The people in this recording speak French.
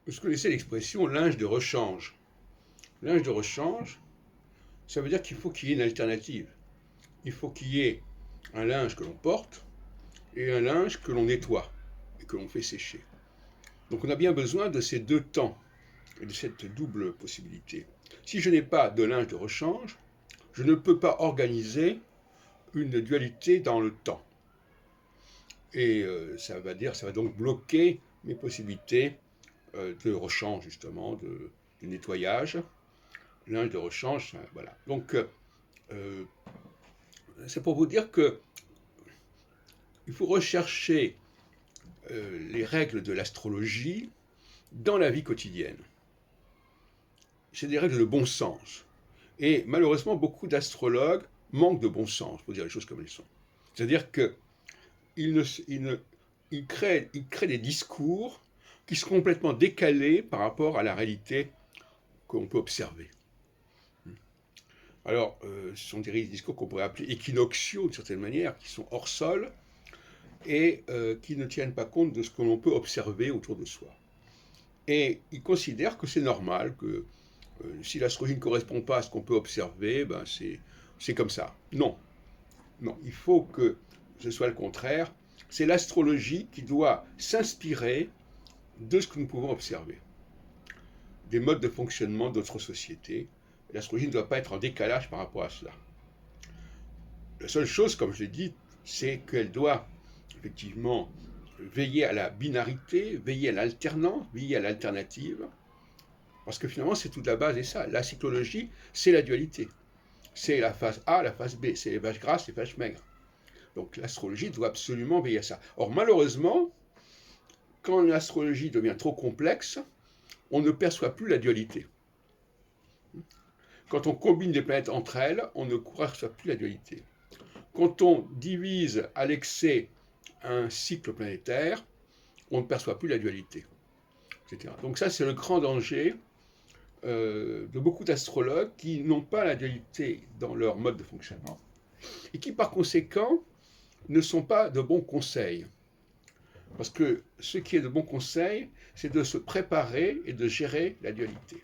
Vous connaissez l'expression linge de rechange. Linge de rechange, ça veut dire qu'il faut qu'il y ait une alternative. Il faut qu'il y ait un linge que l'on porte et un linge que l'on nettoie et que l'on fait sécher. Donc on a bien besoin de ces deux temps et de cette double possibilité. Si je n'ai pas de linge de rechange, je ne peux pas organiser une dualité dans le temps. Et ça va donc bloquer mes possibilités de rechange, justement, de nettoyage. Linge de rechange, voilà. Donc, c'est pour vous dire que il faut rechercher les règles de l'astrologie dans la vie quotidienne. C'est des règles de bon sens. Et malheureusement, beaucoup d'astrologues manquent de bon sens, pour dire les choses comme elles sont. C'est-à-dire qu'ils créent des discours qui sont complètement décalés par rapport à la réalité qu'on peut observer. Alors, ce sont des discours qu'on pourrait appeler équinoxiaux, d'une certaine manière, qui sont hors sol et qui ne tiennent pas compte de ce que l'on peut observer autour de soi. Et ils considèrent que c'est normal, que si l'astrologie ne correspond pas à ce qu'on peut observer, ben c'est comme ça. Non, non, il faut que ce soit le contraire. C'est l'astrologie qui doit s'inspirer de ce que nous pouvons observer, des modes de fonctionnement de notre société. L'astrologie ne doit pas être en décalage par rapport à cela. La seule chose, comme je l'ai dit, c'est qu'elle doit effectivement veiller à la binarité, veiller à l'alternance, veiller à l'alternative, parce que finalement c'est toute la base et ça. La cyclologie, c'est la dualité. C'est la phase A, la phase B, c'est les vaches grasses, les vaches maigres. Donc l'astrologie doit absolument veiller à ça. Or malheureusement, quand l'astrologie devient trop complexe, on ne perçoit plus la dualité. Quand on combine des planètes entre elles, on ne perçoit plus la dualité. Quand on divise à l'excès un cycle planétaire, on ne perçoit plus la dualité, etc. Donc ça, c'est le grand danger de beaucoup d'astrologues qui n'ont pas la dualité dans leur mode de fonctionnement et qui, par conséquent, ne sont pas de bons conseils. Parce que ce qui est de bons conseils, c'est de se préparer et de gérer la dualité.